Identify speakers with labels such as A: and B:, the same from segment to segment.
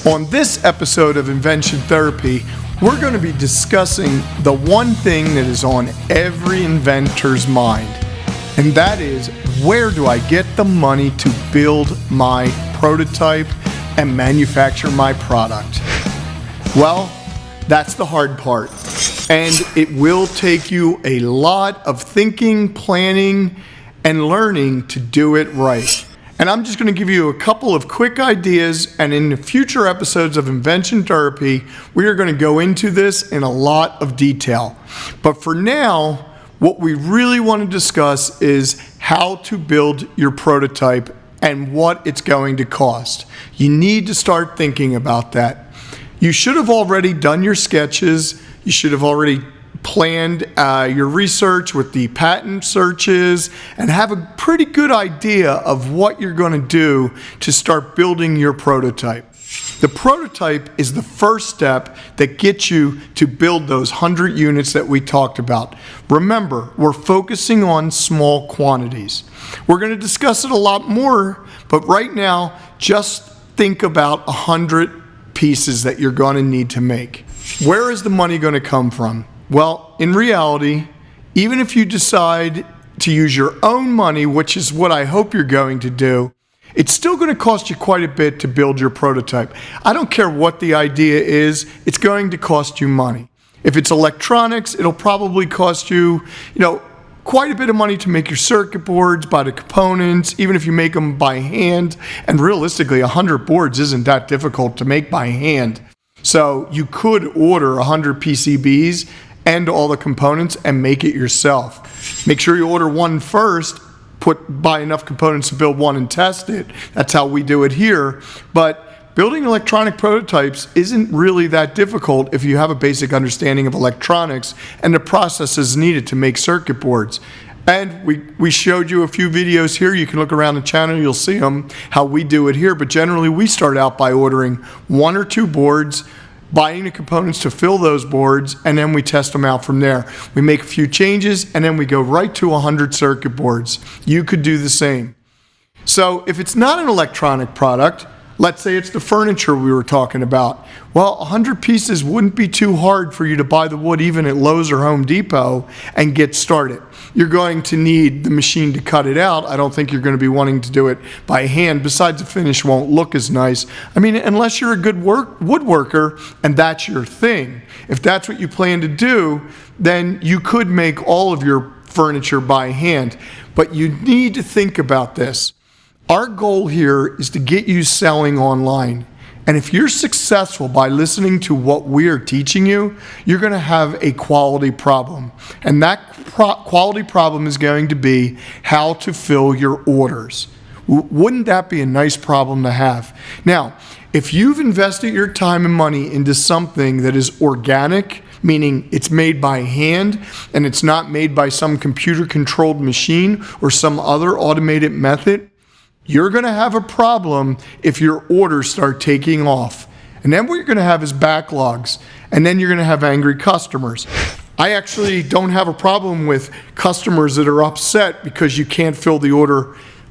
A: On this episode of Invention Therapy, we're going to be discussing the one thing that is on every inventor's mind, and that is, where do I get the money to build my prototype and manufacture my product? Well, that's the hard part, and it will take you a lot of thinking, planning, and learning to do it right. And I'm just going to give you a couple of quick ideas, and in the future episodes of Invention Therapy, we are going to go into this in a lot of detail. But for now, what we really want to discuss is how to build your prototype and what it's going to cost. You need to start thinking about that. You should have already done your sketches. You should have already planned your research with the patent searches and have a pretty good idea of what you're going to do to start building your prototype. The prototype is the first step that gets you to build those 100 units that we talked about. Remember, we're focusing on small quantities. We're going to discuss it a lot more, but right now, just think about 100 pieces that you're going to need to make. Where is the money going to come from? Well, in reality, even if you decide to use your own money, which is what I hope you're going to do, it's still going to cost you quite a bit to build your prototype. I don't care what the idea is, it's going to cost you money. If it's electronics, it'll probably cost you, quite a bit of money to make your circuit boards, buy the components, even if you make them by hand. And realistically, 100 boards isn't that difficult to make by hand. So you could order 100 PCBs and all the components and make it yourself. Make sure you order one first, buy enough components to build one and test it. That's how we do it here. But building electronic prototypes isn't really that difficult if you have a basic understanding of electronics and the processes needed to make circuit boards. And we showed you a few videos here. You can look around the channel, you'll see them, how we do it here. But generally, we start out by ordering 1 or 2 boards, buying the components to fill those boards, and then we test them out from there. We make a few changes, and then we go right to 100 circuit boards. You could do the same. So if it's not an electronic product, let's say it's the furniture we were talking about. Well, 100 pieces wouldn't be too hard for you to buy the wood even at Lowe's or Home Depot and get started. You're going to need the machine to cut it out. I don't think you're going to be wanting to do it by hand. Besides, the finish won't look as nice. I mean, unless you're a good woodworker and that's your thing. If that's what you plan to do, then you could make all of your furniture by hand. But you need to think about this. Our goal here is to get you selling online. And if you're successful by listening to what we're teaching you, you're going to have a quality problem. And that quality problem is going to be how to fill your orders. Wouldn't that be a nice problem to have? Now, if you've invested your time and money into something that is organic, meaning it's made by hand and it's not made by some computer-controlled machine or some other automated method, you're going to have a problem if your orders start taking off. And then what you're going to have is backlogs. And then you're going to have angry customers. I actually don't have a problem with customers that are upset because you can't fill the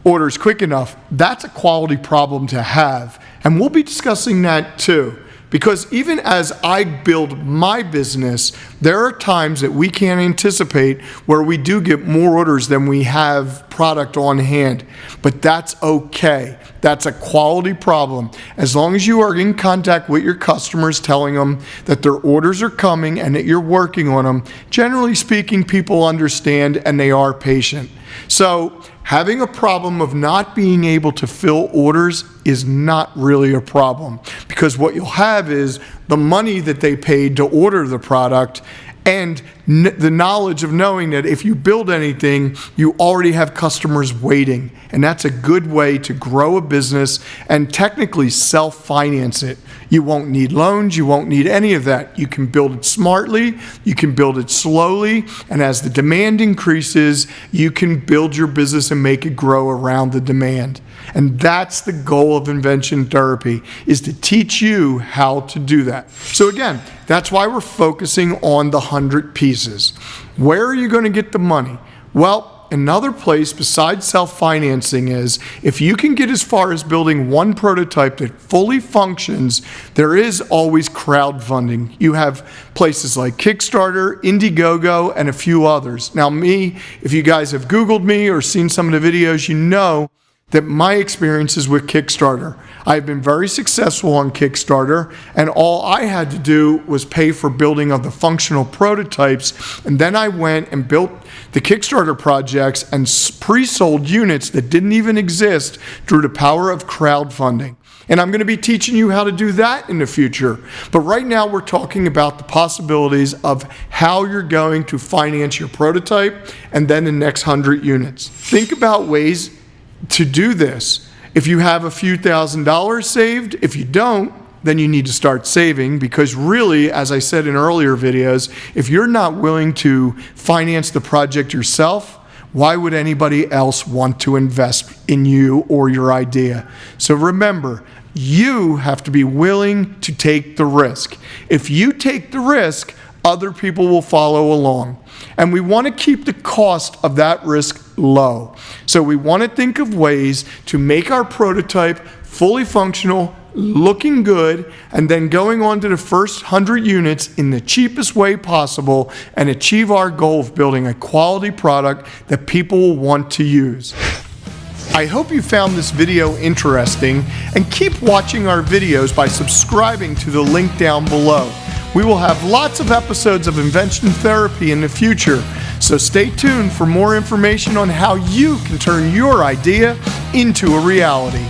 A: orders quick enough. That's a quality problem to have. And we'll be discussing that too. Because even as I build my business, there are times that we can't anticipate where we do get more orders than we have product on hand. But that's okay. That's a quality problem. As long as you are in contact with your customers, telling them that their orders are coming and that you're working on them, generally speaking, people understand and they are patient. So having a problem of not being able to fill orders is not really a problem, because what you'll have is the money that they paid to order the product and the knowledge of knowing that if you build anything, you already have customers waiting. And that's a good way to grow a business and technically self-finance it. You won't need loans, you won't need any of that. You can build it smartly, you can build it slowly, and as the demand increases, you can build your business and make it grow around the demand. And that's the goal of Invention Therapy, is to teach you how to do that. So again, that's why we're focusing on the 100 pieces. Where are you going to get the money? Well, another place besides self-financing is if you can get as far as building one prototype that fully functions, there is always crowdfunding. You have places like Kickstarter, Indiegogo, and a few others. Now if you guys have Googled me or seen some of the videos, you know that my experiences with Kickstarter. I've been very successful on Kickstarter, and all I had to do was pay for building of the functional prototypes, and then I went and built the Kickstarter projects and pre-sold units that didn't even exist through the power of crowdfunding. And I'm going to be teaching you how to do that in the future. But right now we're talking about the possibilities of how you're going to finance your prototype and then the next 100 units. Think about ways to do this. If you have a few $1,000s saved, if you don't, then you need to start saving, because really, as I said in earlier videos, if you're not willing to finance the project yourself, why would anybody else want to invest in you or your idea? So remember, you have to be willing to take the risk. If you take the risk, other people will follow along. And we want to keep the cost of that risk low. So we want to think of ways to make our prototype fully functional, looking good, and then going on to the first 100 units in the cheapest way possible and achieve our goal of building a quality product that people will want to use. I hope you found this video interesting, and keep watching our videos by subscribing to the link down below. We will have lots of episodes of Invention Therapy in the future, so stay tuned for more information on how you can turn your idea into a reality.